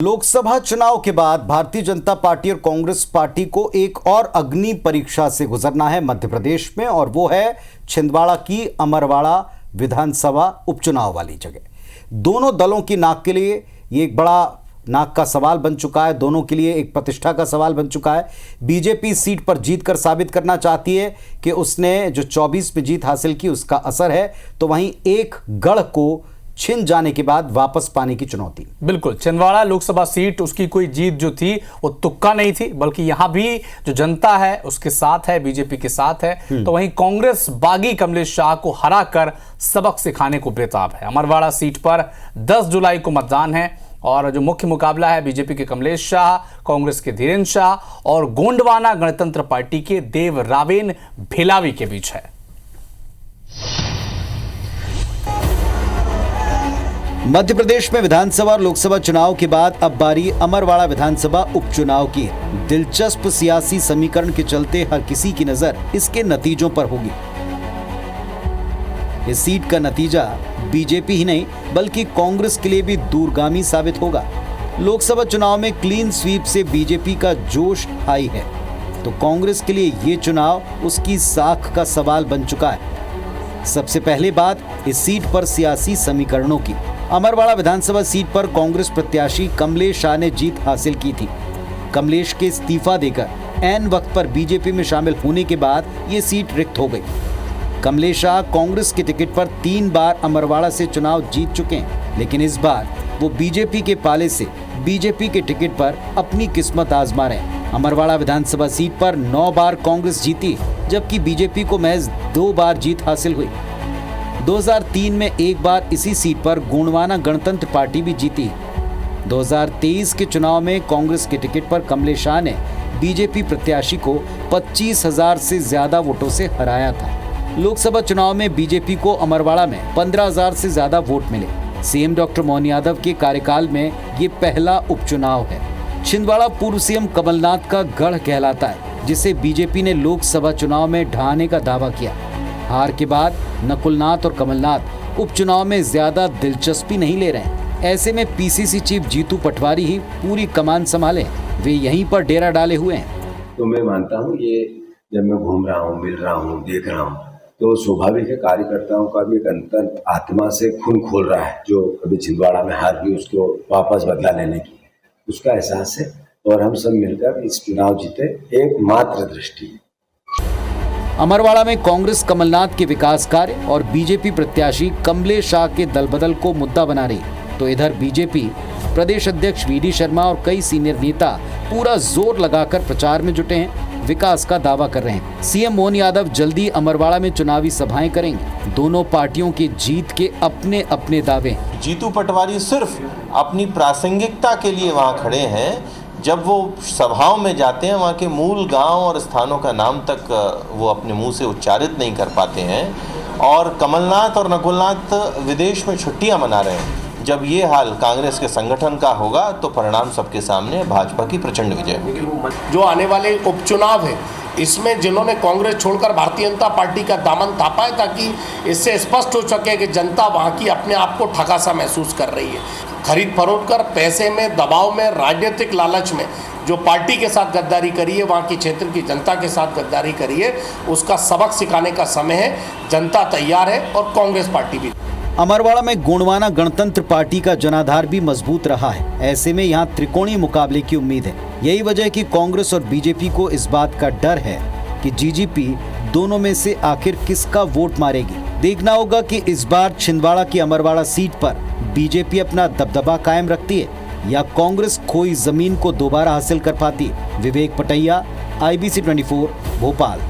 लोकसभा चुनाव के बाद भारतीय जनता पार्टी और कांग्रेस पार्टी को एक और अग्नि परीक्षा से गुजरना है मध्य प्रदेश में, और वो है छिंदवाड़ा की अमरवाड़ा विधानसभा उपचुनाव वाली जगह। दोनों दलों की नाक के लिए ये एक बड़ा नाक का सवाल बन चुका है, दोनों के लिए एक प्रतिष्ठा का सवाल बन चुका है। बीजेपी सीट पर जीत कर साबित करना चाहती है कि उसने जो 24 में जीत हासिल की उसका असर है, तो वहीं एक गढ़ को छिन जाने के बाद वापस पाने की चुनौती। बिल्कुल, छिंदवाड़ा लोकसभा सीट उसकी कोई जीत जो थी वो तुक्का नहीं थी, बल्कि यहां भी जो जनता है उसके साथ है, बीजेपी के साथ है। तो वहीं कांग्रेस बागी कमलेश शाह को हराकर सबक सिखाने को बेताब है। अमरवाड़ा सीट पर 10 जुलाई को मतदान है और जो मुख्य मुकाबला है बीजेपी के कमलेश शाह, कांग्रेस के धीरेन्द्र शाह और गोंडवाना गणतंत्र पार्टी के देवरावेन भिलावी के बीच है। मध्य प्रदेश में विधानसभा और लोकसभा चुनाव के बाद अब बारी अमरवाड़ा विधानसभा उपचुनाव की है। दिलचस्प सियासी समीकरण के चलते हर किसी की नजर इसके नतीजों पर होगी। इस सीट का नतीजा बीजेपी ही नहीं बल्कि कांग्रेस के लिए भी दूरगामी साबित होगा। लोकसभा चुनाव में क्लीन स्वीप से बीजेपी का जोश हाई है, तो कांग्रेस के लिए ये चुनाव उसकी साख का सवाल बन चुका है। सबसे पहले बात इस सीट पर सियासी समीकरणों की। अमरवाड़ा विधानसभा सीट पर कांग्रेस प्रत्याशी कमलेश शाह ने जीत हासिल की थी। कमलेश के इस्तीफा देकर ऐन वक्त पर बीजेपी में शामिल होने के बाद ये सीट रिक्त हो गई। कमलेश शाह कांग्रेस के टिकट पर 3 बार अमरवाड़ा से चुनाव जीत चुके हैं, लेकिन इस बार वो बीजेपी के पाले से बीजेपी के टिकट पर अपनी किस्मत आजमा रहे हैं। अमरवाड़ा विधानसभा सीट पर 9 बार कांग्रेस जीती, जबकि बीजेपी को महज 2 बार जीत हासिल हुई। 2003 में एक बार इसी सीट पर गोंडवाना गणतंत्र पार्टी भी जीती। 2023 के चुनाव में कांग्रेस के टिकट पर कमलेश शाह ने बीजेपी प्रत्याशी को 25,000 से ज्यादा वोटों से हराया था। लोकसभा चुनाव में बीजेपी को अमरवाड़ा में 15,000 से ज्यादा वोट मिले। सीएम डॉक्टर मोहन यादव के कार्यकाल में ये पहला उपचुनाव है। छिंदवाड़ा पूर्व सीएम कमलनाथ का गढ़ कहलाता है, जिसे बीजेपी ने लोकसभा चुनाव में ढहाने का दावा किया। हार के बाद नकुलनाथ और कमलनाथ उपचुनाव में ज्यादा दिलचस्पी नहीं ले रहे हैं। ऐसे में पीसीसी चीफ जीतू पटवारी ही पूरी कमान संभाले, वे यहीं पर डेरा डाले हुए हैं। तो मैं मानता हूँ ये जब मैं घूम रहा हूँ, मिल रहा हूँ, देख रहा हूँ, तो स्वाभाविक है कार्यकर्ताओं का भी एक अंतर आत्मा से खून खोल रहा है। जो कभी छिंदवाड़ा में हार गई उसको वापस बदला लेने की उसका एहसास है, और हम सब मिलकर इस चुनाव जीते एकमात्र दृष्टि। अमरवाड़ा में कांग्रेस कमलनाथ के विकास कार्य और बीजेपी प्रत्याशी कमलेश शाह के दलबदल को मुद्दा बना रही, तो इधर बीजेपी प्रदेश अध्यक्ष वीडी शर्मा और कई सीनियर नेता पूरा जोर लगाकर प्रचार में जुटे हैं, विकास का दावा कर रहे हैं। सीएम मोहन यादव जल्दी अमरवाड़ा में चुनावी सभाएं करेंगे। दोनों पार्टियों की जीत के अपने अपने दावे। जीतू पटवारी सिर्फ अपनी प्रासंगिकता के लिए वहां खड़े हैं। जब वो सभाओं में जाते हैं, वहाँ के मूल गांव और स्थानों का नाम तक वो अपने मुंह से उच्चारित नहीं कर पाते हैं। और कमलनाथ और नकुलनाथ विदेश में छुट्टियां मना रहे हैं। जब ये हाल कांग्रेस के संगठन का होगा तो परिणाम सबके सामने, भाजपा की प्रचंड विजय होगी। जो आने वाले उपचुनाव है, इसमें जिन्होंने कांग्रेस छोड़कर भारतीय जनता पार्टी का दामन थापा है, ताकि इससे स्पष्ट हो सके कि जनता वहाँ की अपने आप को ठगा सा महसूस कर रही है। खरीद फरोख्त कर पैसे में, दबाव में, राजनीतिक लालच में जो पार्टी के साथ गद्दारी करी है, वहाँ की क्षेत्र की जनता के साथ गद्दारी करी है, उसका सबक सिखाने का समय है। जनता तैयार है और कांग्रेस पार्टी भी। अमरवाड़ा में गोंडवाना गणतंत्र पार्टी का जनाधार भी मजबूत रहा है। ऐसे में यहाँ त्रिकोणीय मुकाबले की उम्मीद है। यही वजह है कि कांग्रेस और बीजेपी को इस बात का डर है कि जीजीपी दोनों में से आखिर किसका वोट मारेगी। देखना होगा कि इस बार छिंदवाड़ा की अमरवाड़ा सीट पर बीजेपी अपना दबदबा कायम रखती है या कांग्रेस खोई जमीन को दोबारा हासिल कर पाती है। विवेक पटैया, IBC 24, भोपाल।